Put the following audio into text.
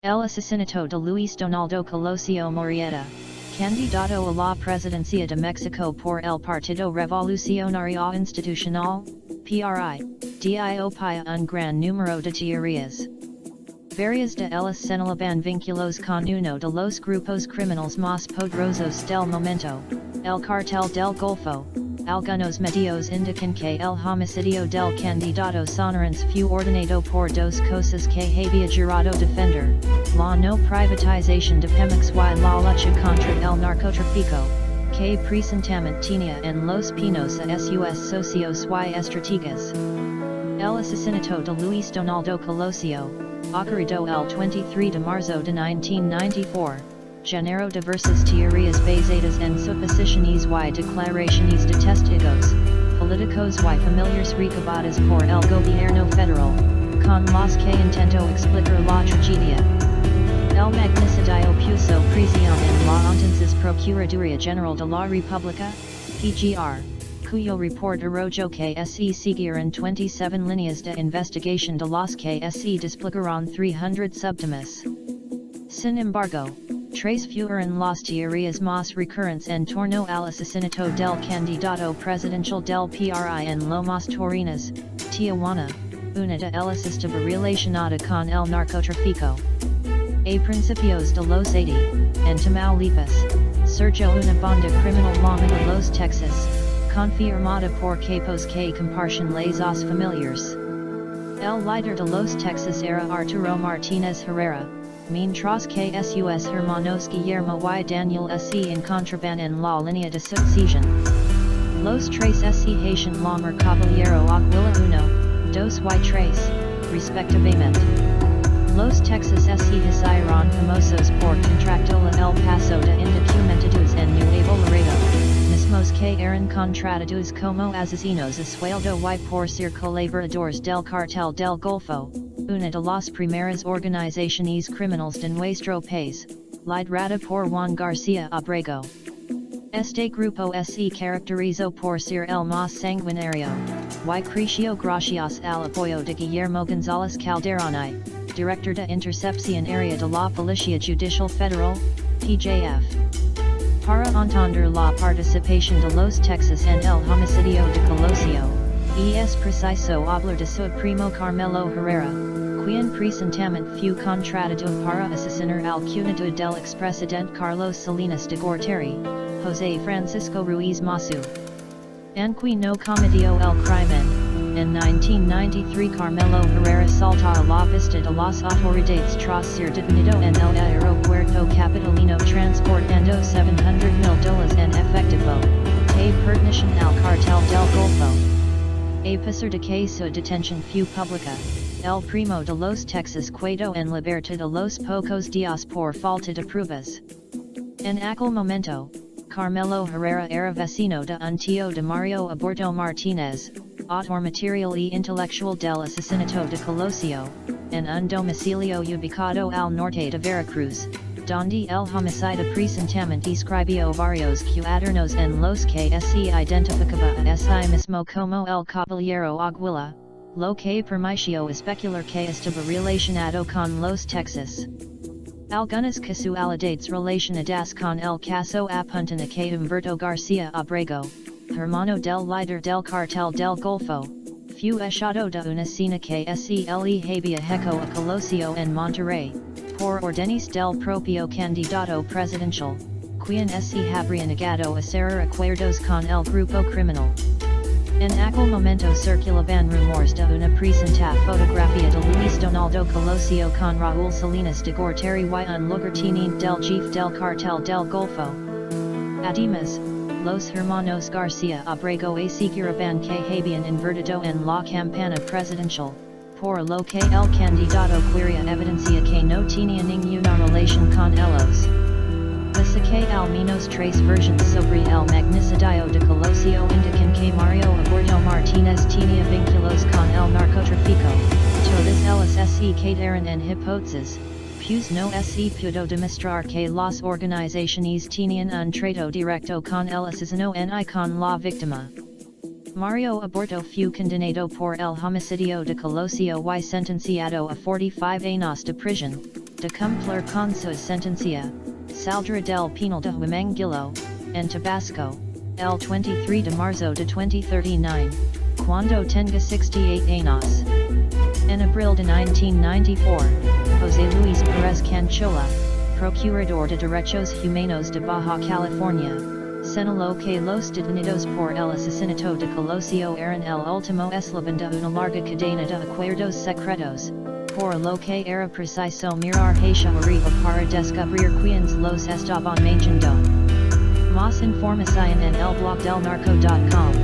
El asesinato de Luis Donaldo Colosio Murrieta, candidato a la presidencia de México por el Partido Revolucionario Institucional, PRI, dio pie un gran número de teorías. Varias de ellas señalaban vínculos con uno de los grupos criminales más poderosos del momento, el Cártel del Golfo. Algunos medios indican que el homicidio del candidato sonorense fue ordenado por dos cosas que había jurado defender, la no privatización de Pemex y la lucha contra el narcotráfico, que presuntamente tenía en Los Pinos a sus socios y estrategas. El asesinato de Luis Donaldo Colosio, ocurrido el 23 de marzo de 1994. Generó diversas teorías basadas en suposiciones y declaraciones de testigos, políticos y familiares recabadas por el gobierno federal, con las que intentó explicar la tragedia. El magnicidio puso presión en la entonces Procuraduría General de la República, PGR, cuyo report arrojó que se siguieron 27 líneas de investigación de las que se desplegaron 300 subtemas. Sin embargo, tres fueron las teorías más recurrentes en torno al asesinato del candidato presidencial del PRI en Lomas Taurinas, Tijuana, una de ellas estaba relacionada con el narcotráfico. A principios de los 80, en Tamaulipas, surgió una banda criminal llamada Los Texas, confirmada por capos que compartían lazos familiares. El líder de Los Texas era Arturo Martínez Herrera, mientras que sus hermanos Guillermo y Daniel se encontraban en la línea de sucesión. Los tres se hacían llamar Caballero Aguila 1, 2 y 3, respectivamente. Los Texas se hicieron famosos por contractar el paso de indocumentados en Nuevo Laredo, mismos que eran contratados como asesinos a sueldo y por ser colaboradores del Cártel del Golfo, una de las primeras organizaciones criminales de nuestro país, liderada por Juan García Abrego. Este grupo se caracterizó por ser el más sanguinario, y creció gracias al apoyo de Guillermo González Calderón, director de Intercepción Área de la Policía Judicial Federal, PJF. Para entender la participación de los Texas en el homicidio de Colosio, es preciso hablar de su primo Carmelo Herrera, quien presuntamente fue contratado para asesinar al cuñado del expresidente Carlos Salinas de Gortari, José Francisco Ruiz Masu. Aunque no cometió el crimen, en 1993 Carmelo Herrera saltó a la vista de las autoridades tras ser detenido en el aeropuerto capitalino transportando $700,000 en efectivo, que pertenecen al Cártel del Golfo. A pesar de que su detención fue pública, el primo de los Texas quedó en libertad a los pocos días por falta de pruebas. En aquel momento, Carmelo Herrera era vecino de un tío de Mario Aburto Martínez, autor material y intelectual del asesinato de Colosio, en un domicilio ubicado al norte de Veracruz, donde el homicida presuntamente escribió varios cuadernos en los que se identificaba a sí mismo como el Caballero Aguila, lo que permitió especular que estaba relacionado con los Texas. Algunas casualidades relacionadas con el caso apuntan a que Humberto García Abrego, hermano del líder del Cártel del Golfo, fue echado de una cena que se le había hecho a Colosio en Monterrey, por órdenes del propio candidato presidencial, quien se habría negado a cerrar acuerdos con el grupo criminal. En aquel momento circulaban rumores de una presunta fotografía de Luis Donaldo Colosio con Raúl Salinas de Gortari y un lugarteniente del jefe del Cártel del Golfo. Además, los hermanos García Abrego aseguraban que habían invertido en la campaña presidencial, por lo que el candidato quería evidencia que no tenía ninguna relación con ellos. Pese que al menos tres versiones sobre el magnicidio de Colosio indican que Mario Aburto Martínez tenía vínculos con el narcotráfico, todas ellas se quedaron en hipótesis, pues no se pudo demostrar que las organizaciones tenían un trato directo con el asesino ni con la víctima. Mario Aburto fue condenado por el homicidio de Colosio y sentenciado a 45 años de prisión, de cumplir con su sentencia, saldrá del penal de Huamangillo, en Tabasco, el 23 de marzo de 2039, cuando tenga 68 años. En abril de 1994, José Luis Pérez Canchola, Procurador de Derechos Humanos de Baja California, señaló que los detenidos por el asesinato de Colosio eran el último eslabón de una larga cadena de acuerdos secretos, por lo que era preciso mirar hacia arriba para descubrir quiénes los estaban manejando. Más información en el blog del narco.com.